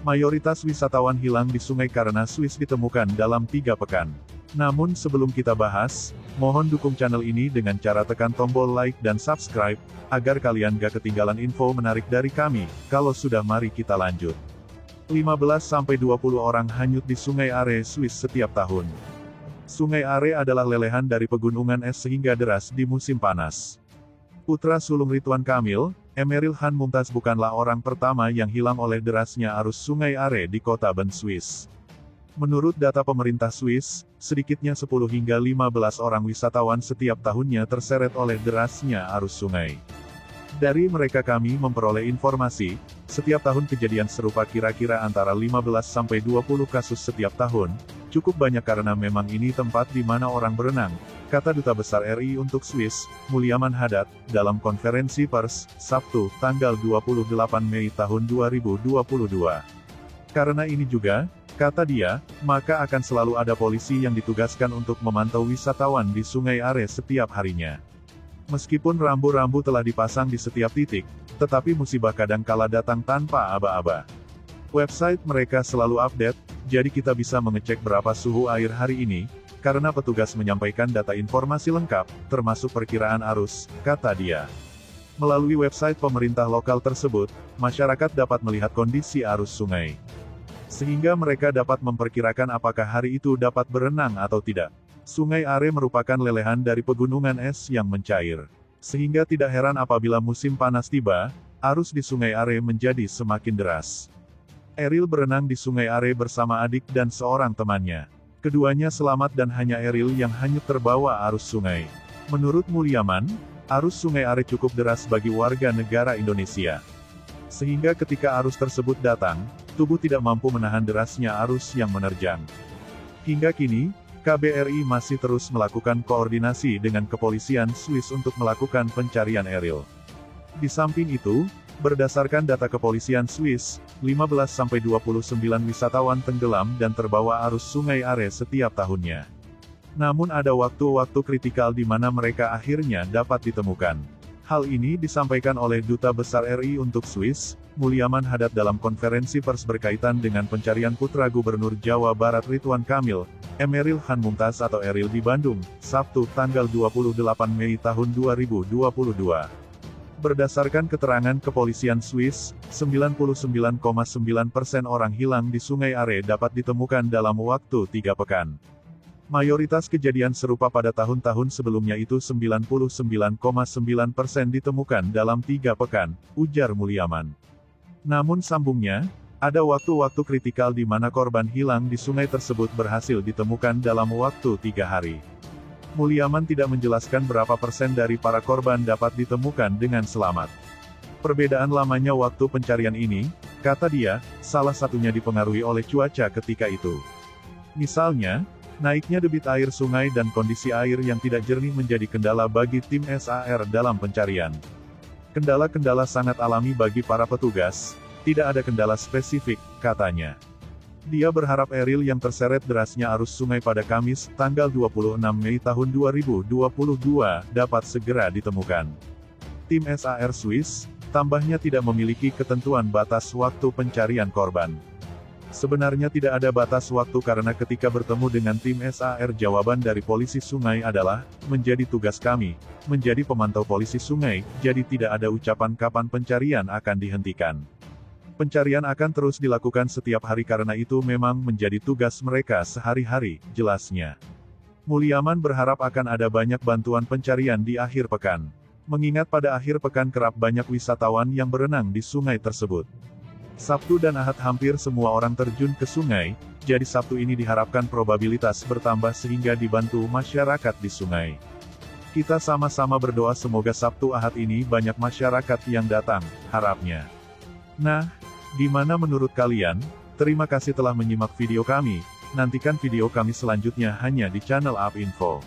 Mayoritas wisatawan hilang di sungai karena Swiss ditemukan dalam 3 pekan. Namun sebelum kita bahas, mohon dukung channel ini dengan cara tekan tombol like dan subscribe, agar kalian gak ketinggalan info menarik dari kami. Kalau sudah, mari kita lanjut. 15-20 orang hanyut di Sungai Are, Swiss setiap tahun. Sungai Are adalah lelehan dari pegunungan es sehingga deras di musim panas. Putra sulung Ridwan Kamil, Emeril Khan Mumtaz bukanlah orang pertama yang hilang oleh derasnya arus Sungai Are di kota Bern, Swiss. Menurut data pemerintah Swiss, sedikitnya 10 hingga 15 orang wisatawan setiap tahunnya terseret oleh derasnya arus sungai. Dari mereka kami memperoleh informasi, setiap tahun kejadian serupa kira-kira antara 15-20 kasus setiap tahun, cukup banyak karena memang ini tempat di mana orang berenang, kata Duta Besar RI untuk Swiss, Mulyaman Haddad, dalam konferensi pers, Sabtu, tanggal 28 Mei tahun 2022. Karena ini juga, kata dia, maka akan selalu ada polisi yang ditugaskan untuk memantau wisatawan di Sungai Are setiap harinya. Meskipun rambu-rambu telah dipasang di setiap titik, tetapi musibah kadang kala datang tanpa aba-aba. Website mereka selalu update, jadi kita bisa mengecek berapa suhu air hari ini, karena petugas menyampaikan data informasi lengkap, termasuk perkiraan arus, kata dia. Melalui website pemerintah lokal tersebut, masyarakat dapat melihat kondisi arus sungai. Sehingga mereka dapat memperkirakan apakah hari itu dapat berenang atau tidak. Sungai Are merupakan lelehan dari pegunungan es yang mencair. Sehingga tidak heran apabila musim panas tiba, arus di Sungai Are menjadi semakin deras. Eril berenang di Sungai Are bersama adik dan seorang temannya. Keduanya selamat dan hanya Eril yang hanyut terbawa arus sungai. Menurut Mulyaman, arus Sungai Are cukup deras bagi warga negara Indonesia. Sehingga ketika arus tersebut datang, tubuh tidak mampu menahan derasnya arus yang menerjang. Hingga kini, KBRI masih terus melakukan koordinasi dengan kepolisian Swiss untuk melakukan pencarian Eril. Di samping itu, berdasarkan data kepolisian Swiss, 15-29 wisatawan tenggelam dan terbawa arus Sungai Are setiap tahunnya. Namun ada waktu-waktu kritikal di mana mereka akhirnya dapat ditemukan. Hal ini disampaikan oleh Duta Besar RI untuk Swiss, Mulyaman Haddad dalam konferensi pers berkaitan dengan pencarian putra Gubernur Jawa Barat Ridwan Kamil, Emeril Khan Mumtaz atau Eril di Bandung, Sabtu, tanggal 28 Mei tahun 2022. Berdasarkan keterangan kepolisian Swiss, 99,9% orang hilang di Sungai Are dapat ditemukan dalam waktu 3 pekan. Mayoritas kejadian serupa pada tahun-tahun sebelumnya itu 99,9% ditemukan dalam 3 pekan, ujar Mulyaman. Namun sambungnya, ada waktu-waktu kritikal di mana korban hilang di sungai tersebut berhasil ditemukan dalam waktu 3 hari. Mulyaman tidak menjelaskan berapa persen dari para korban dapat ditemukan dengan selamat. Perbedaan lamanya waktu pencarian ini, kata dia, salah satunya dipengaruhi oleh cuaca ketika itu. Misalnya, naiknya debit air sungai dan kondisi air yang tidak jernih menjadi kendala bagi tim SAR dalam pencarian. Kendala-kendala sangat alami bagi para petugas, tidak ada kendala spesifik, katanya. Dia berharap Eril yang terseret derasnya arus sungai pada Kamis, tanggal 26 Mei tahun 2022, dapat segera ditemukan. Tim SAR Swiss, tambahnya tidak memiliki ketentuan batas waktu pencarian korban. Sebenarnya tidak ada batas waktu karena ketika bertemu dengan tim SAR jawaban dari polisi sungai adalah, menjadi tugas kami, menjadi pemantau polisi sungai, jadi tidak ada ucapan kapan pencarian akan dihentikan. Pencarian akan terus dilakukan setiap hari karena itu memang menjadi tugas mereka sehari-hari, jelasnya. Mulyaman berharap akan ada banyak bantuan pencarian di akhir pekan. Mengingat pada akhir pekan kerap banyak wisatawan yang berenang di sungai tersebut. Sabtu dan Ahad hampir semua orang terjun ke sungai, jadi Sabtu ini diharapkan probabilitas bertambah sehingga dibantu masyarakat di sungai. Kita sama-sama berdoa semoga Sabtu Ahad ini banyak masyarakat yang datang, harapnya. Nah, gimana menurut kalian? Terima kasih telah menyimak video kami, nantikan video kami selanjutnya hanya di channel UP Info.